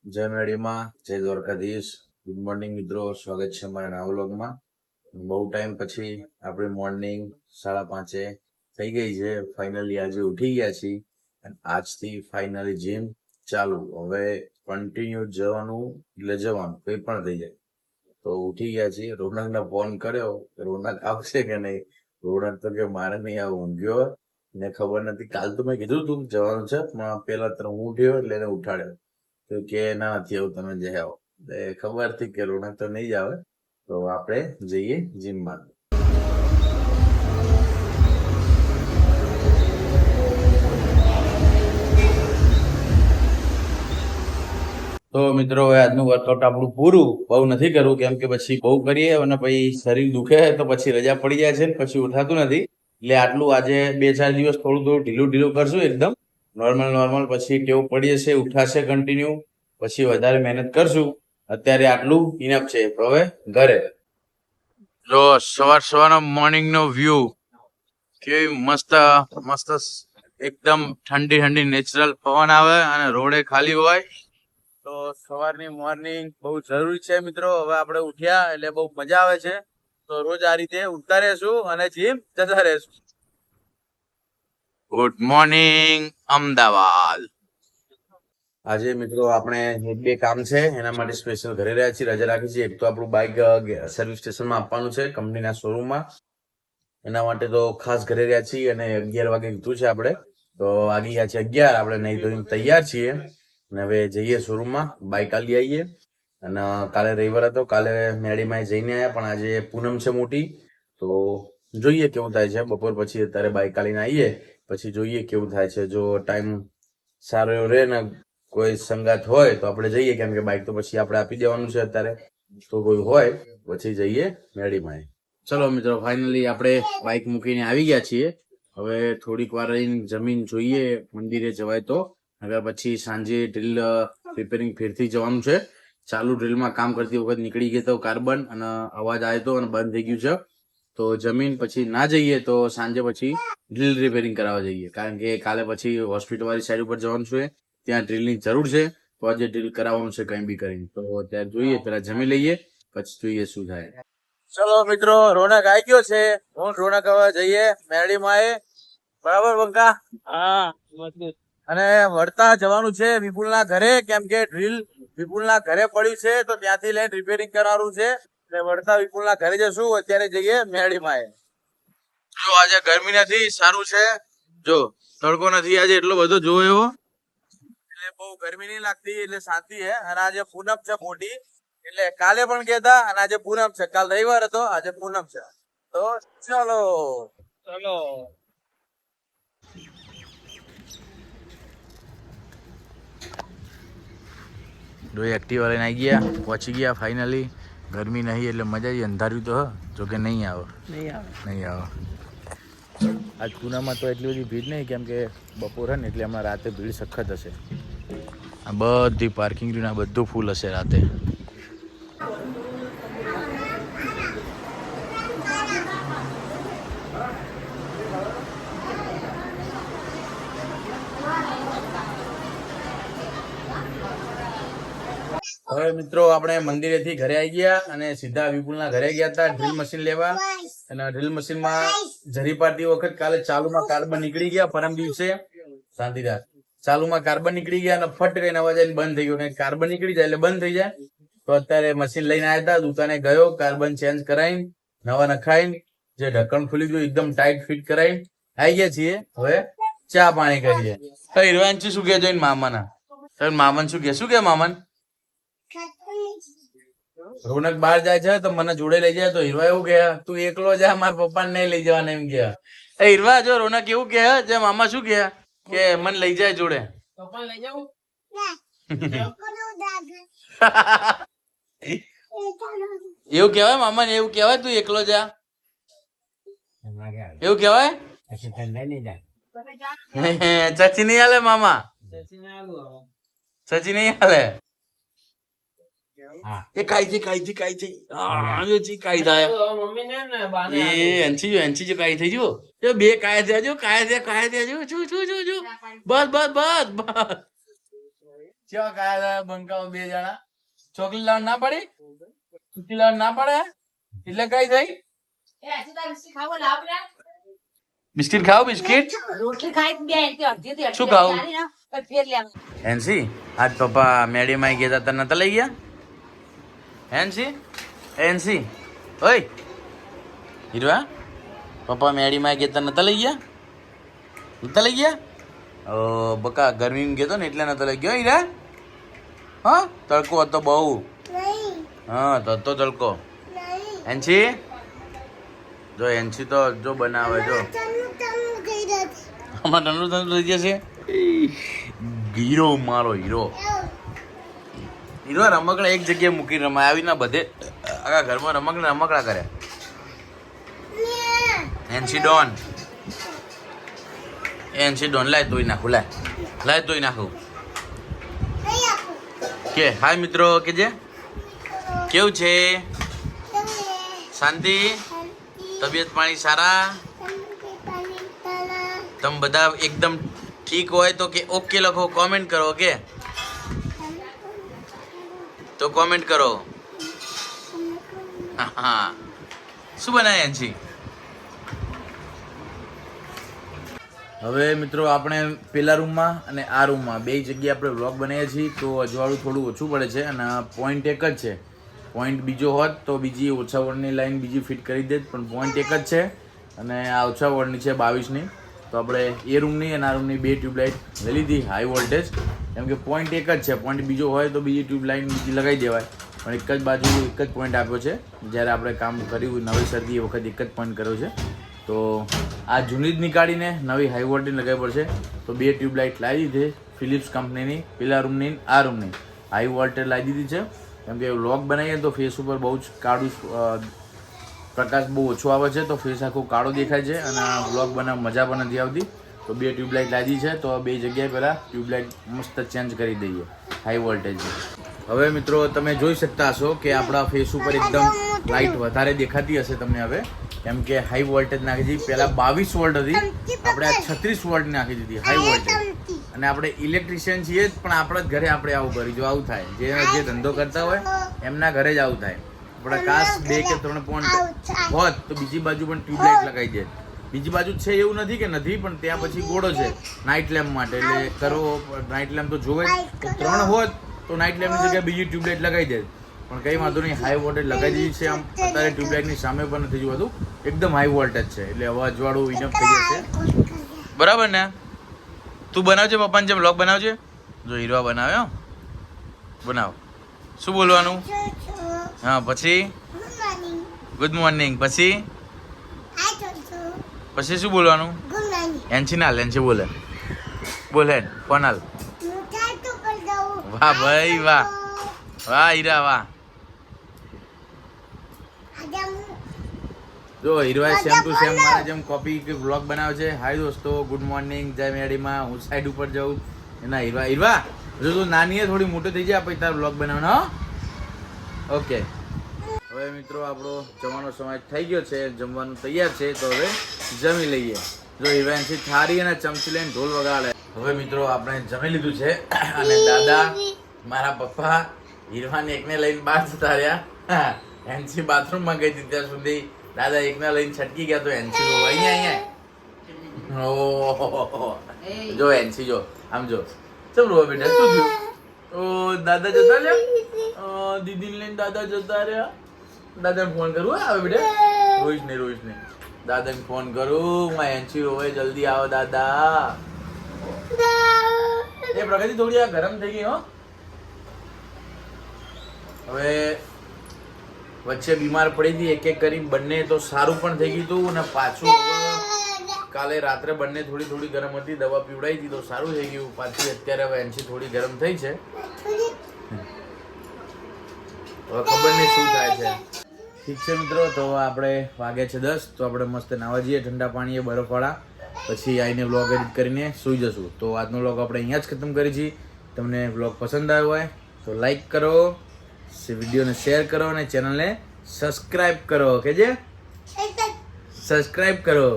જય મેડીમાં, જય Dwarkadhish. Good morning મિત્રો, સ્વાગત છે અમારા નવા વ્લોગમાં. બહુ ટાઈમ પછી આપણી મોર્નિંગ 5:30 થઈ ગઈ છે. ફાઇનલી આજે ઉઠી ગયા છીએ અને આજથી ફાઇનલી જીમ ચાલુ. હવે કન્ટિન્યુ જવાનું એટલે જવાનું, કંઈ પણ થઈ જાય. તો ઉઠી ગયા છીએ. રોનકને ફોન કર્યો, રોનક આવશે કે નહીં. રોનક તો કે મારે નહીં આવું, ઊંઘ્યો ને ખબર નથી. કાલ તો મેં કીધું તું જવાનું છે, પણ પેલા હું ઉઠ્યો એટલે એને ઉઠાડ્યો. તો કે ના નથી આવું, તમે જઈ આવો. ખબર હતી કે રોનક તો નહીં જ આવે, તો આપણે જઈએ જીમમાં. તો મિત્રો હવે આજનું વર્કઆઉટ આપણું પૂરું. બહુ નથી કરવું, કેમ કે પછી બહુ કરીએ અને પછી શરીર દુખે તો પછી રજા પડી જાય છે ને પછી ઉઠાતું નથી. એટલે આટલું આજે 2-4 દિવસ થોડું ઢીલું કરશું, એકદમ નોર્મલ. પછી ટેવ પડી જશે, ઉઠાશે કન્ટિન્યુ, પછી વધારે મહેનત કરશું. અત્યારે આટલું ઇનફ છે. હવે ઘરે જો સવારનો મોર્નિંગ નો વ્યૂ કેવી મસ્ત એકદમ ઠંડી નેચરલ પવન આવે અને રોડે ખાલી હોય. તો સવારની મોર્નિંગ બહુ જરૂરી છે મિત્રો. હવે આપણે ઉઠ્યા એટલે બહુ મજા આવે છે. તો રોજ આ રીતે ઉઠતા રહેશું અને જીમ જતા રહેશું. Good morning Ahmedabad. આજે મિત્રો આપણે એક બે કામ છે, એના માટે સ્પેશિયલ ઘરે રહ્યા છીએ, રજા રાખી છીએ. એક તો આપણું બાઇક સર્વિસ સ્ટેશનમાં આપવાનું છે, કંપનીના શોરૂમમાં. એના માટે તો ખાસ ઘરે રહ્યા છીએ અને 11 વાગે કીધું છે આપણે. તો વાગી ગયા છે 11. આપણે નહીં ધોઈને તૈયાર છીએ અને હવે જઈએ શોરૂમમાં, બાઇક આલી આવીએ. અને કાલે રવિવાર હતો, કાલે મેડીમાં જઈને આવ્યા, પણ આજે પૂનમ છે મોટી. તો જોઈએ કેવું થાય છે. બપોર પછી અત્યારે બાઇક આલીને આવીએ, પછી જોઈએ કેવું થાય છે. જો ટાઈમ સારો એવો રહે ને કોઈ સંગાત હોય તો આપણે જઈએ, કેમ કે બાઇક તો પછી આપણે આપી દેવાનું છે અત્યારે. તો કોઈ હોય પછી જઈએ મેડીમાં. ચલો મિત્રો, ફાઇનલી આપણે બાઇક મૂકીને આવી ગયા છીએ. હવે થોડીક વાર રહીને જમીન જોઈએ, મંદિરે જવાય તો. હવે પછી સાંજે ડ્રીલ રિપેરિંગ ફેરથી જવાનું છે. ચાલુ ડ્રીલમાં કામ કરતી વખત નીકળી ગયો તો કાર્બન અને અવાજ આવ્યો તો અને બંધ થઈ ગયું છે. તો જમીન પછી ના જઈએ તો સાંજે પછી ડ્રીલ રિપેરિંગ કરાવવા જઈએ, કારણ કે કાલે પછી હોસ્પિટલ વાળી સાઈડ ઉપર જવાનું છે. ત્યાં ડ્રીલની જરૂર છે, તો આજે ડ્રીલ કરાવવાનું છે કંઈ બી કરીને. તો ત્યારે જોઈએ, પેલા જમી લઈએ પછી જોઈએ શું થાય. ચલો મિત્રો, રોનક આવી ગયો છે. હું રોનક હવે જઈએ મેરડીમાં. બરાબર બંકા? હા. અને વળતા જવાનું છે વિપુલના ઘરે, કેમ કે ડ્રીલ વિપુલના ઘરે પડ્યું છે, તો ત્યાંથી લઈને રિપેરિંગ કરવાનું છે. એટલે વળતા વિપુલના ઘરે જશું. અત્યારે જઈએ મેરડીમાં. જો આજે ગરમી નથી, સારું છે. જો તડકો નથી આજે એટલો બધો જોયો, એટલે બહુ ગરમી નહીં લાગતી, એટલે શાંતિ છે. અને આજે પૂનમ છે મોટી, એટલે કાલે પણ કહેતા અને આજે પૂનમ છે. કાલ રવિવાર હતો, આજે પૂનમ છે. તો ચલો દો એક્ટિવા લઈને આવી ગયા, પહોંચી ગયા ફાઇનલી. ગરમી નહીં એટલે મજા આવી. અંધાર્યું તો જો કે નહીં આવે. આજ પૂનામાં તો એટલી બધી ભીડ નહીં, કેમ કે બપોર હે ને એટલે હમણાં રાતે ભીડ સખત હશે. આ બધી પાર્કિંગ આ બધું ફૂલ હશે રાતે. હવે મિત્રો આપણે મંદિરેથી ઘરે આવી ગયા અને સીધા વિપુલના ઘરે ગયા હતા ડ્રીલ મશીન લેવા. અને ડ્રીલ મશીનમાં જરી પાડતી વખત કાલે ચાલુમાં કાર્બન નીકળી ગયા. પરમ દિવસે શાંતિદાર ચાલુમાં કાર્બન નીકળી ગયા અને ફટ કરીને અવાજ આવીને બંધ થઈ ગયો. કાર્બન નીકળી જાય એટલે બંધ થઈ જાય. તો અત્યારે મશીન લઈને આવ્યા હતા, દુકાને ગયો, કાર્બન ચેન્જ કરાવીને નવા નખાઈને જે ઢક્કણ ખુલી ગયું એકદમ ટાઈટ ફિટ કરાવીને આવી ગયા છીએ. હવે ચા પાણી કરીએ. હિરવાંશી શું કે જોઈને મામાના મામન શું કે મામન રોનક બહાર જાય છે તો મને જોડે લઈ જાય. તો હીરવા એવું કે તું એકલો જા, મારા પપ્પાને નહીં લઈ જવાના એમ કે. હીરવા જો રોનક એવું કે જે મામા શું કે મને લઈ જાય જોડે. એવું કેવાય મામા ને? એવું કેવાય તું એકલો જા? એવું કેવાય? ચચી નહીં હાલે મામા, ચચી નહીં હાલે. એ કાઈ થાય એ અંછી જો કાઈ થઈ જો બે કાયા થયા જો બસ ચેવા કાયા બંકાઓ બે જણા ચોકલેટ લાવવા ના પડી ચૂકી લાવવા ના પડે એટલે કઈ થઈ બિસ્કિટ ખાવ બિસ્કિટ શું ખાવું હેન્સી આજ પપ્પા મેડીમાં ગયા હતા નતા લઈ ગયા હેન્સી હેન્સી ઓય હીરવા પપ્પા મેડીમાં ગયા હતા નતા લઈ ગયા ઓ બકા ગરમી ગયો ને એટલે નતો લઈ ગયો હીરા હા તડકો હતો બહુ હા તો તડકો હેન્સી જો હેન્સી તો જો બનાવે જો આમાં ટનુ થઈ જશે હીરો મારો હીરો રમકડા એક જગ્યાએ મૂકી રમાય આવી ના બધે આખા ઘરમાં રમકડા કરે એનસી ડોન લાય તોય નાખું લાય તોય નાખું કે હાય મિત્રો કે જે કેવું છે શાંતિ તબિયત પાણી સારા તમે બધા એકદમ ઠીક હોય તો કે ઓકે લખો કોમેન્ટ કરો ઓકે તો કોમેન્ટ કરો હા શું બનાવ્યા એનસી હવે મિત્રો આપણે પેલા રૂમમાં અને આ રૂમમાં બે જગ્યાએ આપણે વ્લોગ બનાવીએ છીએ તો અજવાળું થોડું ઓછું પડે છે અને પોઈન્ટ એક જ છે પોઈન્ટ બીજો હોત તો બીજી ઓછા વોલ્ટની લાઈન બીજી ફિટ કરી દે પણ પોઈન્ટ એક જ છે અને આ ઓછા વોલ્ટની છે 22ની તો આપણે એ રૂમની અને આ રૂમની બે ટ્યુબલાઇટ લઈ લીધી હાઈ વોલ્ટેજ કેમ કે પોઈન્ટ એક જ છે પોઈન્ટ બીજો હોય તો બીજી ટ્યુબલાઇટ બીજી લગાવી દેવાય પણ એક જ બાજુ એક જ પોઈન્ટ આપ્યો છે જ્યારે આપણે કામ કર્યું નવી શરદી એ વખત એક જ પોઈન્ટ કર્યો છે તો આ જૂની જ નીકાળીને નવી હાઈ વોલ્ટેજ લગાવવી પડશે તો બે ટ્યુબલાઇટ લાવી દીધી ફિલિપ્સ કંપનીની પેલા રૂમની આ રૂમની હાઈ વોલ્ટેજ લાવી દીધી છે કેમ કે વ્લોગ બનાવીએ તો ફેસ ઉપર બહુ જ કાળું પ્રકાશ બહુ ઓછો આવે છે તો ફેસ આખો કાળો દેખાય છે અને આ વ્લોગ બનાવવા મજા પણ નથી આવતી તો બે ટ્યુબલાઇટ લાવી છે તો બે જગ્યાએ પહેલાં ટ્યુબલાઇટ મસ્ત ચેન્જ કરી દઈએ હાઈ વોલ્ટેજ હવે મિત્રો તમે જોઈ શકતા હશો કે આપણા ફેસ ઉપર એકદમ લાઇટ વધારે દેખાતી હશે તમને હવે કેમ કે હાઈ વોલ્ટેજ નાખી દીધી પહેલાં 22 વોલ્ટ હતી આપણે આ 36 વોલ્ટ નાખી દીધી હાઈ વોલ્ટેજ અને આપણે ઇલેક્ટ્રિશિયન છીએ જ પણ આપણા જ ઘરે આપણે આવું કરીશું આવું થાય જે ધંધો કરતા હોય એમના ઘરે જ આવું થાય આપણા કાશ 2 કે 3 પોઈન્ટ હોત તો બીજી બાજુ પણ ટ્યુબલાઇટ લગાવી દે બીજી બાજુ છે એવું નથી કે નથી પણ ત્યાં પછી ગોળો છે નાઇટ લેમ્પ માટે એટલે કરો નાઇટ લેમ્પ તો જોવે તો 3 હોત તો નાઇટ લેમ્પની જગ્યાએ બીજી ટ્યુબલાઇટ લગાવી દે પણ કંઈ વાંધો નહીં હાઈ વોલ્ટેજ લગાવી દીધી છે આમ અત્યારે ટ્યુબલાઇટની સામે પણ નથી જોવાતું એકદમ હાઈ વોલ્ટેજ છે એટલે અવાજવાળું ઇનફ થઈ જશે બરાબર ને તું બનાવજે પપ્પાને જેમ વ્લોગ બનાવજે જો હીરવા બનાવ્યો બનાવ શું બોલવાનું હા પછી ગુડ મોર્નિંગ પછી શું બોલવાનું એનસી ના એનસી બોલે ફોન હાલ વાહ ભાઈ વાહ હીરા વાહ જો હીરવાએ સેમ ટુ સેમ મારા જેમ કોપી કે વ્લોગ બનાવે છે હાય દોસ્તો ગુડ મોર્નિંગ જય મેડીમાં હું સાઈડ ઉપર જાઉં એના હીરવા જો તું નાની હે થોડી મોટી થઈ જાય પછી તારો વ્લોગ બનાવવાનો ઓકે હવે મિત્રો આપણો જમવાનો સમય થઈ ગયો છે જમવાનું તૈયાર છે તો હવે જમી લઈએ જો હીરવાથી થાળી અને ચમચી લઈને ઢોલ વગાડે હવે મિત્રો આપણે જમી લીધું છે અને દાદા મારા પપ્પા હીરવાને એકને લઈને બહાર જતા રહ્યા એનસી બાથરૂમમાં ગઈ હતી ત્યાં સુધી દાદા એકને લઈને છટકી ગયા તો એનસી અહીંયા જો એનસી જો આમ જો ચમ રો બેટા શું થયું ઓ દાદા જતા રહ્યા દીદીને લઈને દાદા જતા રહ્યા દાદાને ફોન કરું આવે બેટા રોઈશ ને દાદાને ફોન કરું માં એનસી રોવે જલ્દી આવો દાદા એ પ્રગતિ થોડી આ ગરમ થઈ ગઈ હો હવે વચ્ચે બીમાર પડી હતી એક કરી બંને તો સારું પણ થઈ ગયું હતું અને પાછું કાલે રાત્રે બંને થોડી ગરમ હતી દવા પીવડાવી હતી તો સારું થઈ ગયું પાછી અત્યારે હવે એનસી થોડી ગરમ થઈ છે હવે ખબર નહીં શું થાય છે ઠીક છે મિત્રો તો આપણે વાગે છે 10 તો આપણે મસ્ત નાવા જઈએ ઠંડા પાણીએ બરફવાળા પછી આવીને વ્લોગ એડિટ કરીને સૂઈ જશું તો આજનો વ્લોગ આપણે અહીંયા જ ખતમ કરી છીએ તમને વ્લોગ પસંદ આવ્યો હોય તો લાઈક કરો વિડીયોને શેર કરો અને ચેનલને સબસ્ક્રાઇબ કરો કે જે સબસ્ક્રાઇબ કરો